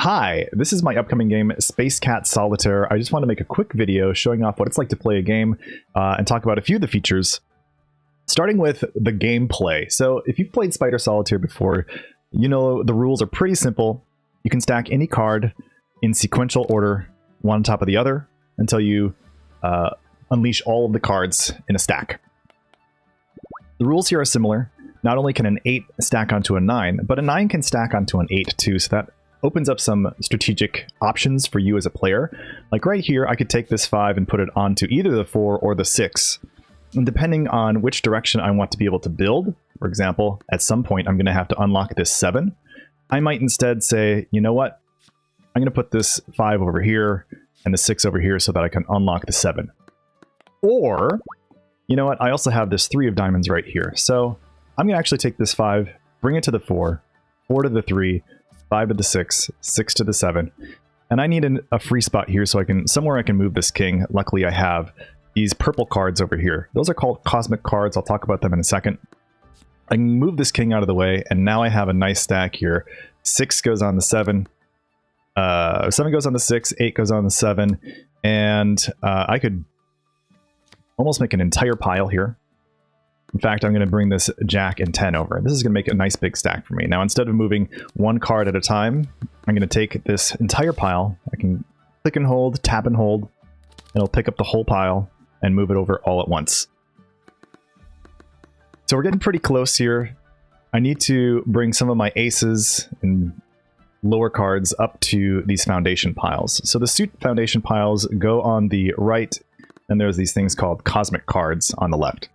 Hi, this is my upcoming game, Cat Solitaire. I just want to make a quick video showing off what it's like to play a game and talk about a few of the features, starting with the gameplay. So if you've played Spider Solitaire before, you know the rules are pretty simple. You can stack any card in sequential order, one on top of the other, until you unleash all of the cards in a stack. The rules here are similar. Not only can an 8 stack onto a 9, but a 9 can stack onto an 8 too, so that opens up some strategic options for you as a player. Like right here, I could take this 5 and put it onto either the 4 or the 6. And depending on which direction I want to be able to build, for example, at some point I'm going to have to unlock this 7. I might instead say, you know what? I'm going to put this 5 over here and the 6 over here so that I can unlock the 7. Or, you know what? I also have this 3 of diamonds right here. So I'm going to actually take this 5, bring it to the 4, 4 to the 3, 5 to the 6, 6 to the 7. And I need a free spot here so I can somewhere I can move this king. Luckily I have these purple cards over here. Those are called cosmic cards. I'll talk about them in a second. I can move this king out of the way, and now I have a nice stack here. 6 goes on the 7. 7 goes on the 6, 8 goes on the 7, and I could almost make an entire pile here. In fact, I'm going to bring this Jack and 10 over. This is going to make a nice big stack for me. Now, instead of moving one card at a time, I'm going to take this entire pile. I can click and hold, tap and hold, and it'll pick up the whole pile and move it over all at once. So we're getting pretty close here. I need to bring some of my aces and lower cards up to these foundation piles. So the suit foundation piles go on the right, and there's these things called cosmic cards on the left.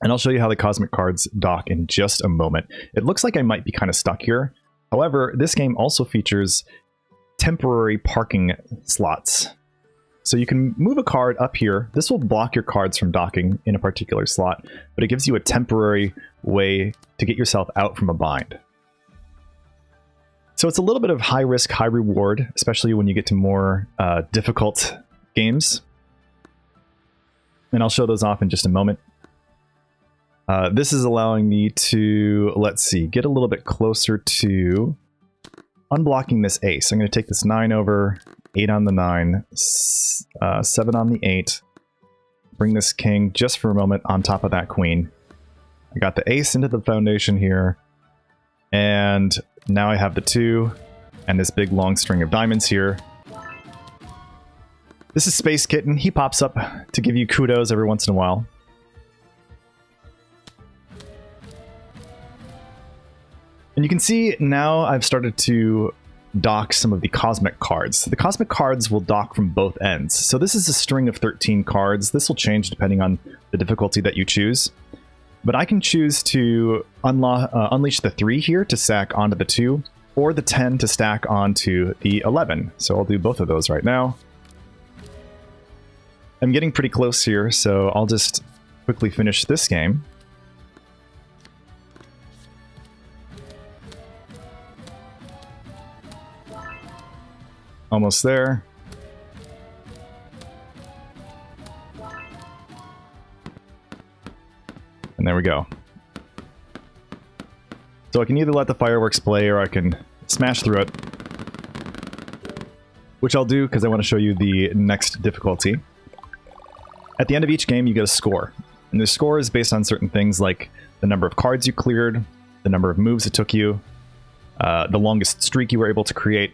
And I'll show you how the cosmic cards dock in just a moment. It looks like I might be kind of stuck here. However, this game also features temporary parking slots. So you can move a card up here. This will block your cards from docking in a particular slot, but it gives you a temporary way to get yourself out from a bind. So it's a little bit of high risk, high reward, especially when you get to more difficult games. And I'll show those off in just a moment. This is allowing me to, let's see, get a little bit closer to unblocking this ace. I'm going to take this 9 over, 8 on the 9, 7 on the 8, bring this king just for a moment on top of that queen. I got the ace into the foundation here, and now I have the 2 and this big long string of diamonds here. This is Space Kitten. He pops up to give you kudos every once in a while. And you can see now I've started to dock some of the cosmic cards. The cosmic cards will dock from both ends. So this is a string of 13 cards. This will change depending on the difficulty that you choose. But I can choose to unleash the 3 here to stack onto the 2, or the 10 to stack onto the 11. So I'll do both of those right now. I'm getting pretty close here, so I'll just quickly finish this game. Almost there. And there we go. So I can either let the fireworks play or I can smash through it. Which I'll do because I want to show you the next difficulty. At the end of each game you get a score. And the score is based on certain things like the number of cards you cleared, the number of moves it took you, the longest streak you were able to create.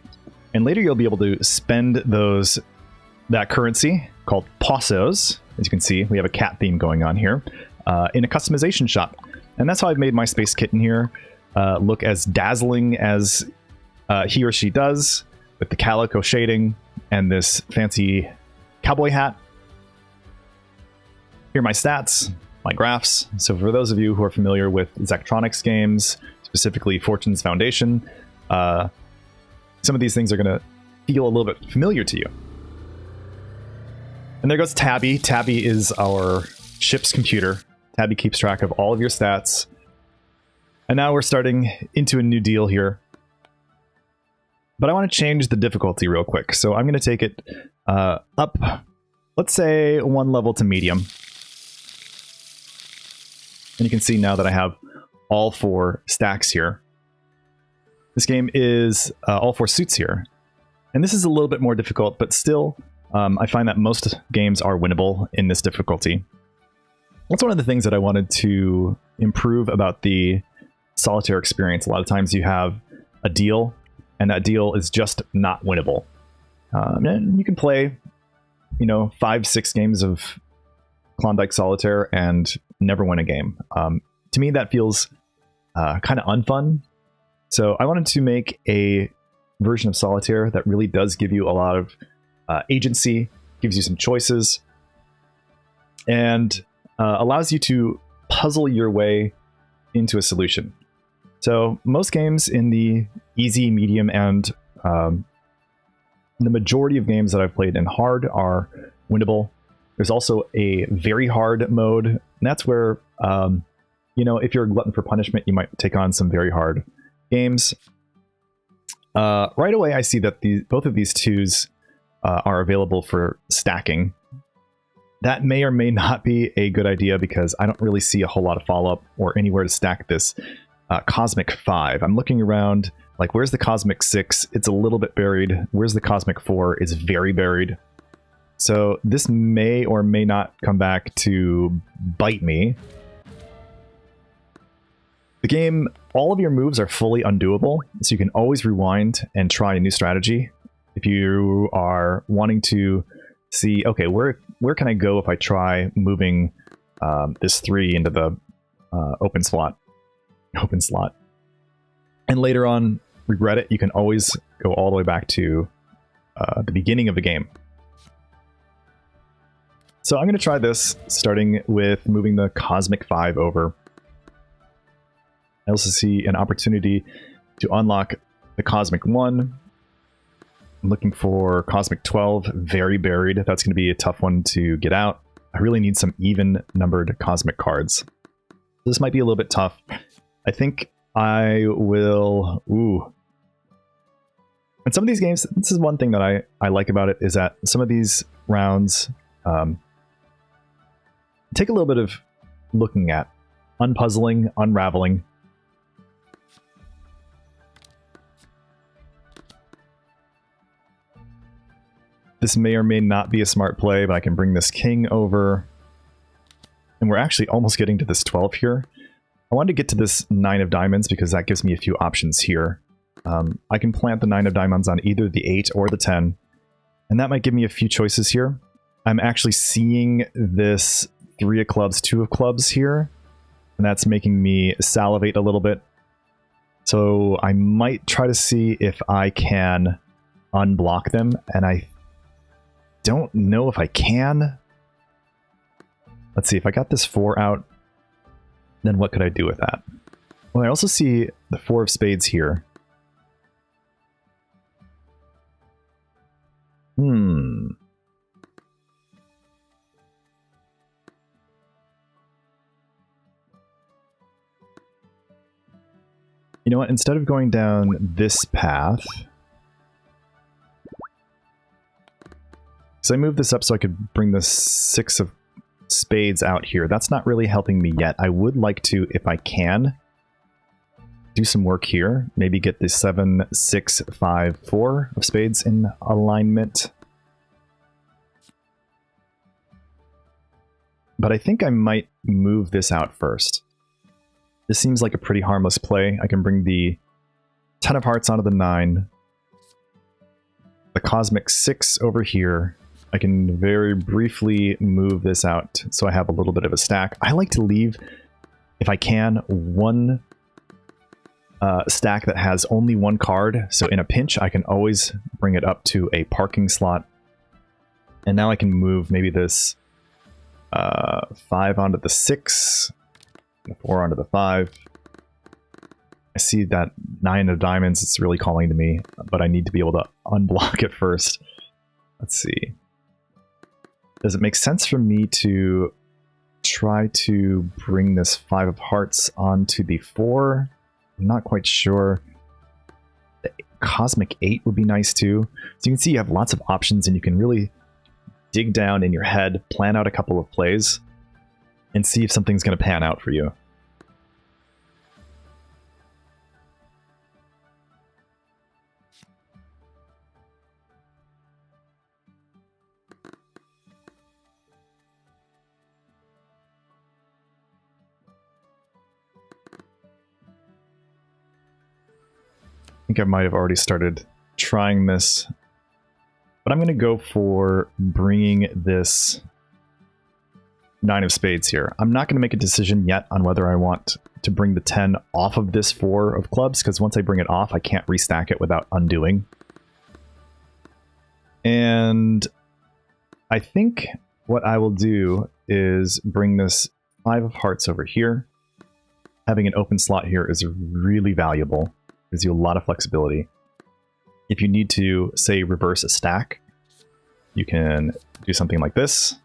And later you'll be able to spend that currency called pesos. As you can see, we have a cat theme going on here in a customization shop. And that's how I've made my Space Kitten here look as dazzling as he or she does, with the calico shading and this fancy cowboy hat. Here are my stats, my graphs. So for those of you who are familiar with Zachtronics games, specifically Fortune's Foundation, some of these things are going to feel a little bit familiar to you. And there goes Tabby. Tabby is our ship's computer. Tabby keeps track of all of your stats. And now we're starting into a new deal here. But I want to change the difficulty real quick. So I'm going to take it up, let's say 1 level to medium. And you can see now that I have all 4 stacks here. This game is all four suits here. And this is a little bit more difficult, but still, I find that most games are winnable in this difficulty. That's one of the things that I wanted to improve about the solitaire experience. A lot of times you have a deal, and that deal is just not winnable. And you can play, 5-6 games of Klondike Solitaire and never win a game. To me, that feels kind of unfun. So I wanted to make a version of Solitaire that really does give you a lot of agency, gives you some choices, and allows you to puzzle your way into a solution. So most games in the easy, medium, and the majority of games that I've played in hard are winnable. There's also a very hard mode, and that's where, if you're a glutton for punishment, you might take on some very hard games. Right away, I see that both of these twos are available for stacking. That may or may not be a good idea because I don't really see a whole lot of follow-up or anywhere to stack this Cosmic 5. I'm looking around, like, where's the Cosmic 6? It's a little bit buried. Where's the Cosmic 4? It's very buried. So this may or may not come back to bite me. The game, all of your moves are fully undoable, so you can always rewind and try a new strategy. If you are wanting to see, okay, where can I go if I try moving this 3 into the open slot, and later on regret it, you can always go all the way back to the beginning of the game. So I'm going to try this, starting with moving the Cosmic 5 over. I also see an opportunity to unlock the Cosmic 1. I'm looking for Cosmic 12, very buried. That's going to be a tough one to get out. I really need some even-numbered Cosmic cards. This might be a little bit tough. I think I will... Ooh. In some of these games, this is one thing that I like about it, is that some of these rounds take a little bit of looking at, unpuzzling, unraveling. This may or may not be a smart play, but I can bring this king over. And we're actually almost getting to this 12 here. I wanted to get to this 9 of diamonds because that gives me a few options here. I can plant the 9 of diamonds on either the 8 or the 10. And that might give me a few choices here. I'm actually seeing this 3 of clubs, 2 of clubs here. And that's making me salivate a little bit. So I might try to see if I can unblock them. And I don't know if I can. Let's see, if I got this 4 out, then what could I do with that? Well, I also see the 4 of spades here. You know what? Instead of going down this path, so I moved this up so I could bring the 6 of spades out here. That's not really helping me yet. I would like to, if I can, do some work here. Maybe get the 7, 6, 5, 4 of spades in alignment. But I think I might move this out first. This seems like a pretty harmless play. I can bring the 10 of hearts onto the 9. The Cosmic 6 over here. I can very briefly move this out so I have a little bit of a stack. I like to leave, if I can, one stack that has only 1 card. So in a pinch, I can always bring it up to a parking slot. And now I can move maybe this 5 onto the 6, the 4 onto the 5. I see that 9 of diamonds. It's really calling to me, but I need to be able to unblock it first. Let's see. Does it make sense for me to try to bring this 5 of hearts onto the 4? I'm not quite sure. The Cosmic 8 would be nice too. So you can see you have lots of options and you can really dig down in your head, plan out a couple of plays, and see if something's going to pan out for you. think I might have already started trying this, but I'm going to go for bringing this 9 of spades here. I'm not going to make a decision yet on whether I want to bring the 10 off of this 4 of clubs, because once I bring it off, I can't restack it without undoing. And I think what I will do is bring this 5 of hearts over here. Having an open slot here is really valuable. Gives you a lot of flexibility. If you need to, say, reverse a stack, you can do something like this.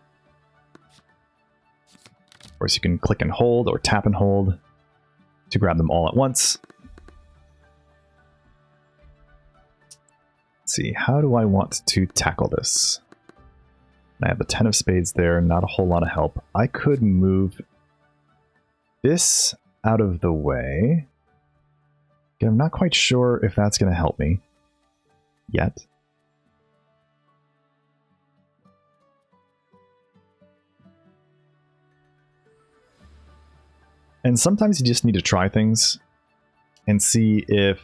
Of course, you can click and hold or tap and hold to grab them all at once. Let's see, how do I want to tackle this? I have the 10 of spades there, not a whole lot of help. I could move this out of the way. Again, I'm not quite sure if that's going to help me yet. And sometimes you just need to try things and see if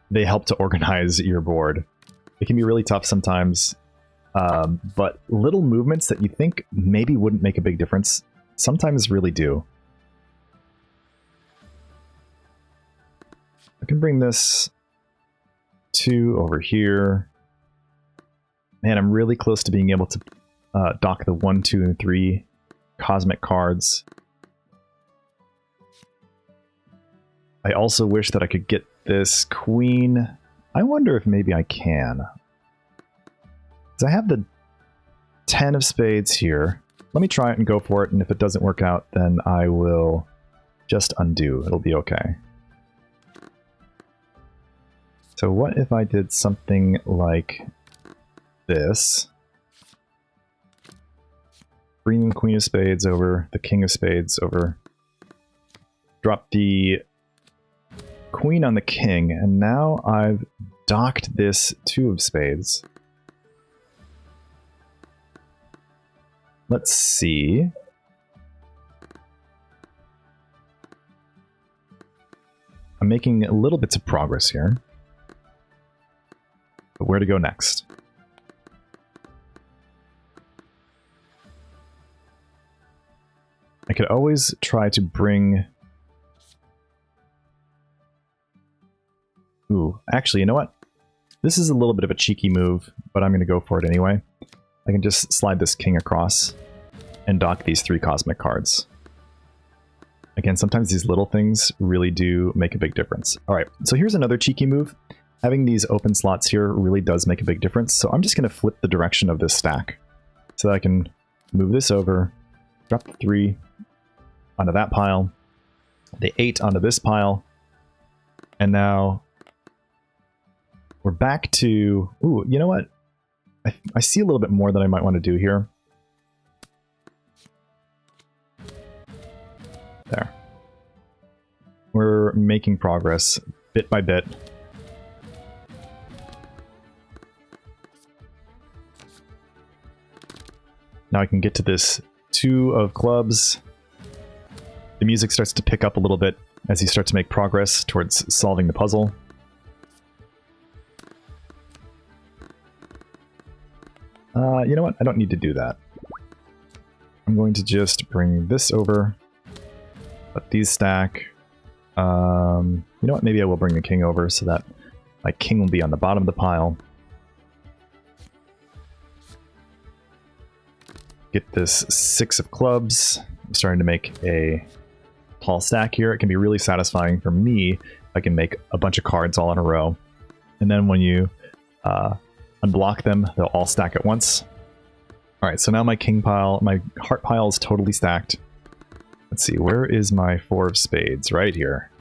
they help to organize your board. It can be really tough sometimes, but little movements that you think maybe wouldn't make a big difference sometimes really do. I can bring this 2 over here. Man, I'm really close to being able to dock the 1, 2, and 3 cosmic cards. I also wish that I could get this queen. I wonder if maybe I can. Because I have the 10 of spades here. Let me try it and go for it, and if it doesn't work out, then I will just undo. It'll be okay. So what if I did something like this? Bring the queen of spades over, the king of spades over. Drop the queen on the king, and now I've docked this 2 of spades. Let's see. I'm making little bits of progress here. But where to go next? I could always try to bring... Ooh, actually, you know what? This is a little bit of a cheeky move, but I'm going to go for it anyway. I can just slide this king across and dock these 3 cosmic cards. Again, sometimes these little things really do make a big difference. All right, so here's another cheeky move. Having these open slots here really does make a big difference, so I'm just going to flip the direction of this stack so that I can move this over, drop the 3 onto that pile, the 8 onto this pile, and now we're back to... Ooh, you know what? I see a little bit more that I might want to do here. There. We're making progress bit by bit. Now I can get to this 2 of clubs. The music starts to pick up a little bit as you start to make progress towards solving the puzzle. You know what? I don't need to do that. I'm going to just bring this over. Let these stack. You know what? Maybe I will bring the king over so that my king will be on the bottom of the pile. Get this 6 of clubs. I'm starting to make a tall stack here. It can be really satisfying for me if I can make a bunch of cards all in a row. And then when you unblock them, they'll all stack at once. Alright, so now my king pile, my heart pile is totally stacked. Let's see, where is my 4 of spades? Right here.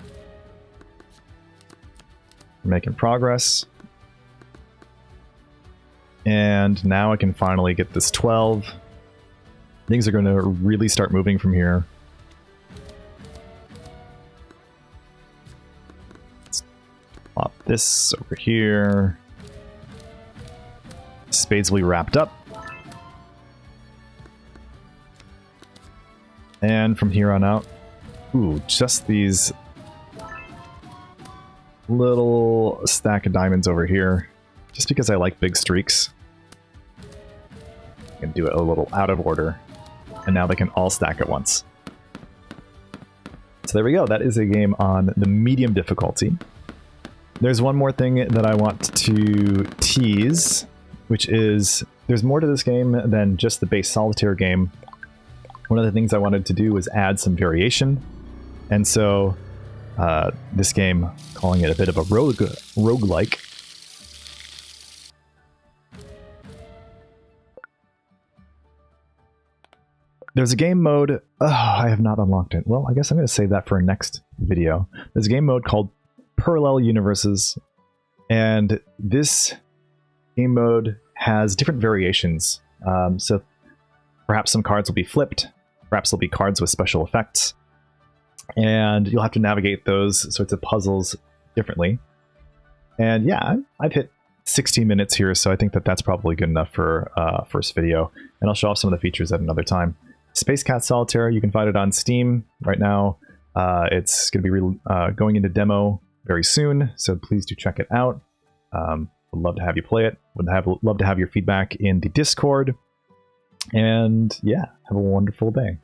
We're making progress. And now I can finally get this 12. Things are going to really start moving from here. Let's plop this over here. Spades will be wrapped up. And from here on out, ooh, just these little stack of diamonds over here, just because I like big streaks. I can do it a little out of order, and now they can all stack at once. So there we go. That is a game on the medium difficulty. There's one more thing that I want to tease, which is there's more to this game than just the base solitaire game. One of the things I wanted to do was add some variation. And so this game, calling it a bit of a roguelike. There's a game mode. Oh, I have not unlocked it. Well, I guess I'm going to save that for a next video. There's a game mode called Parallel Universes. And this game mode has different variations. So perhaps some cards will be flipped. Perhaps there'll be cards with special effects. And you'll have to navigate those sorts of puzzles differently. And yeah, I've hit 16 minutes here, so I think that that's probably good enough for first video. And I'll show off some of the features at another time. Space Cat Solitaire, you can find it on Steam right now. It's going to be going into demo very soon, so please do check it out. Would love to have you play it. Would love to have your feedback in the Discord. And yeah, have a wonderful day.